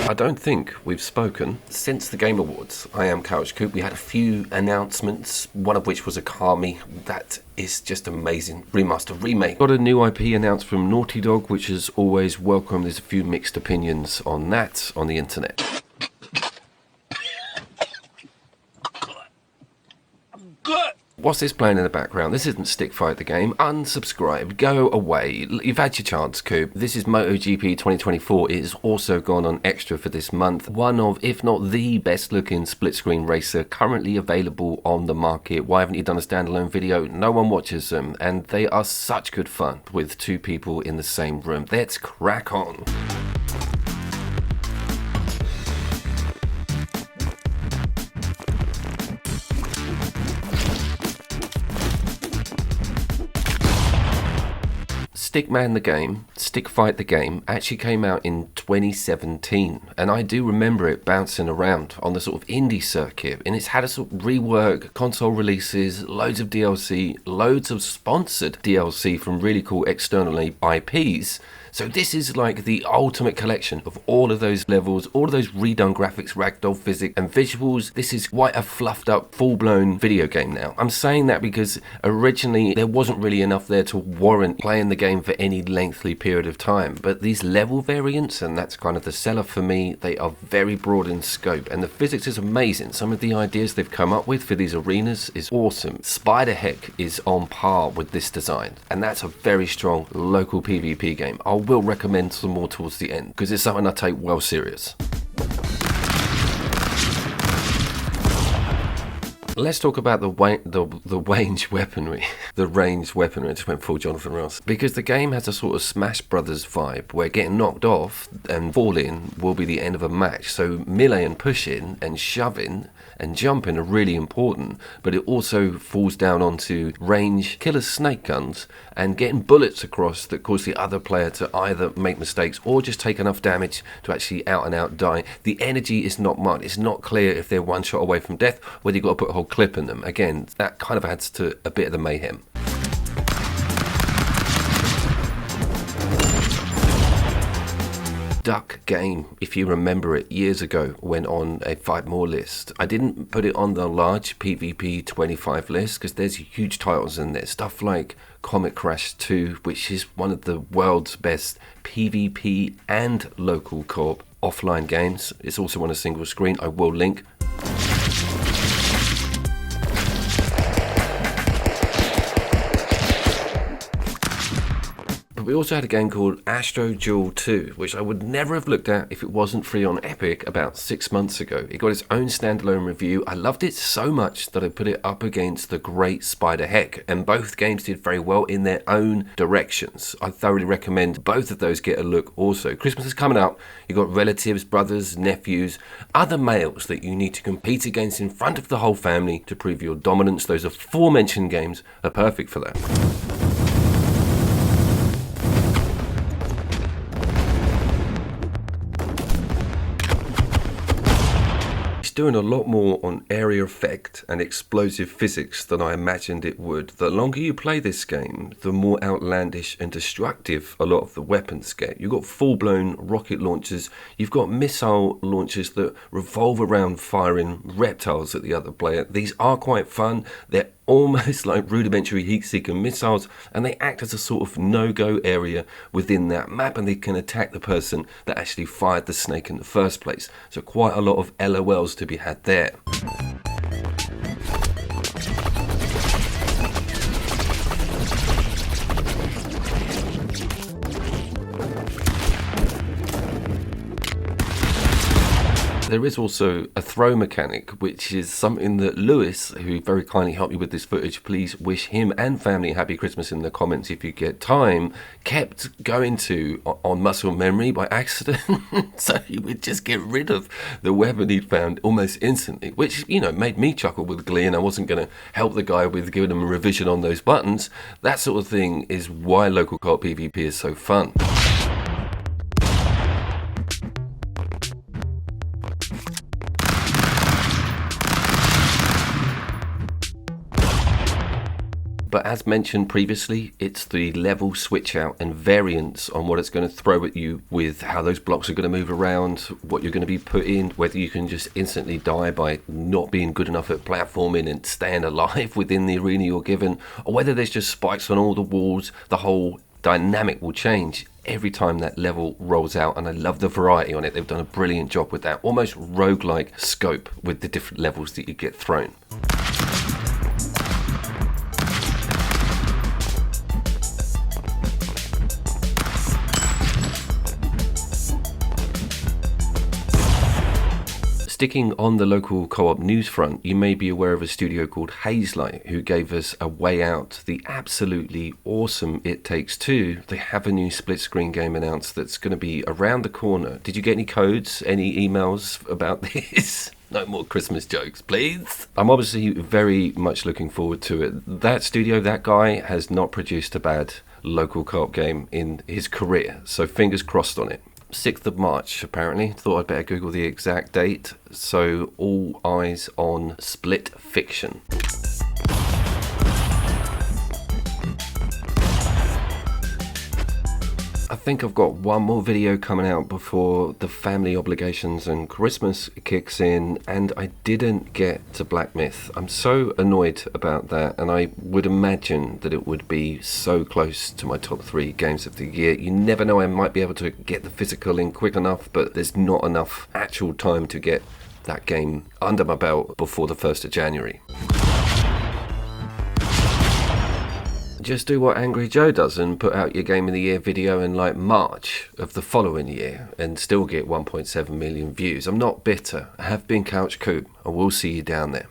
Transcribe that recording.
I don't think we've spoken since the Game Awards. I am Couch Coop. We had a few announcements, one of which was a Kami. That is just amazing. Remaster, remake. Got a new IP announced from Naughty Dog, which is always welcome. There's a few mixed opinions on that on the internet. What's this playing in the background? This isn't Stick Fight the game. Unsubscribe. Go away. You've had your chance, Coop. This is MotoGP 2024. It is also gone on Extra for this month. One of, if not the best looking split screen racer currently available on the market. Why haven't you done a standalone video? No one watches them, and they are such good fun with two people in the same room. Let's crack on. Stickman the game, Stick Fight the game, actually came out in 2017, and I do remember it bouncing around on the sort of indie circuit, and it's had a sort of rework, console releases, loads of DLC, loads of sponsored DLC from really cool external IPs. So this is like the ultimate collection of all of those levels, all of those redone graphics, ragdoll physics and visuals. This is quite a fluffed up, full-blown video game now. I'm saying that because originally there wasn't really enough there to warrant playing the game for any lengthy period of time. But these level variants, and that's kind of the seller for me, they are very broad in scope. And the physics is amazing. Some of the ideas they've come up with for these arenas is awesome. Spider-Heck is on par with this design. And that's a very strong local PvP game. I will recommend some more towards the end because it's something I take well serious. Let's talk about the range weaponry. The ranged weaponry. I just went full Jonathan Ross. Because the game has a sort of Smash Brothers vibe where getting knocked off and falling will be the end of a match. So melee and pushing and shoving and jumping are really important, but it also falls down onto range killer snake guns and getting bullets across that cause the other player to either make mistakes or just take enough damage to actually out and out die. The energy is not much. It's not clear if they're one shot away from death, whether you've got to put a whole clip in them. Again, that kind of adds to a bit of the mayhem. Duck game, if you remember it, years ago went on a 5 more list. I didn't put it on the large PvP 25 list because there's huge titles in there. Stuff like Comet Crash 2, which is one of the world's best PvP and local co-op offline games. It's also on a single screen. I will link. We also had a game called Astro Duel 2, which I would never have looked at if it wasn't free on Epic about 6 months ago. It got its own standalone review. I loved it so much that I put it up against the great Spider-Heck, and both games did very well in their own directions. I thoroughly recommend both of those get a look also. Christmas is coming up. You've got relatives, brothers, nephews, other males that you need to compete against in front of the whole family to prove your dominance. Those aforementioned games are perfect for that. Doing a lot more on area effect and explosive physics than I imagined it would. The longer you play this game, the more outlandish and destructive a lot of the weapons get. You've got full-blown rocket launchers, you've got missile launchers that revolve around firing reptiles at the other player. These are quite fun. They're almost like rudimentary heat-seeker missiles, and they act as a sort of no-go area within that map, and they can attack the person that actually fired the snake in the first place. So quite a lot of LOLs to be had there. There is also a throw mechanic, which is something that Lewis, who very kindly helped me with this footage, please wish him and family happy Christmas in the comments if you get time, kept going to on muscle memory by accident. So he would just get rid of the weapon he'd found almost instantly, which, you know, made me chuckle with glee, and I wasn't going to help the guy with giving him a revision on those buttons. That sort of thing is why local co-op PvP is so fun. But as mentioned previously, it's the level switch out and variance on what it's going to throw at you with how those blocks are going to move around, what you're going to be put in, whether you can just instantly die by not being good enough at platforming and staying alive within the arena you're given, or whether there's just spikes on all the walls. The whole dynamic will change every time that level rolls out, and I love the variety on it. They've done a brilliant job with that, almost roguelike scope with the different levels that you get thrown. Sticking on the local co-op news front, you may be aware of a studio called Hazelight who gave us A Way Out, the absolutely awesome It Takes Two. They have a new split screen game announced that's going to be around the corner. Did you get any codes, any emails about this? No more Christmas jokes, please. I'm obviously very much looking forward to it. That studio, that guy, has not produced a bad local co-op game in his career, so fingers crossed on it. 6th of March, apparently. Thought I'd better Google the exact date. So all eyes on Split Fiction. I think I've got one more video coming out before the family obligations and Christmas kicks in, and I didn't get to Black Myth. I'm so annoyed about that, and I would imagine that it would be so close to my top 3 games of the year. You never know, I might be able to get the physical in quick enough, but there's not enough actual time to get that game under my belt before the 1st of January. Just do what Angry Joe does and put out your Game of the Year video in like March of the following year and still get 1.7 million views. I'm not bitter. I have been Couch Coop. I will see you down there.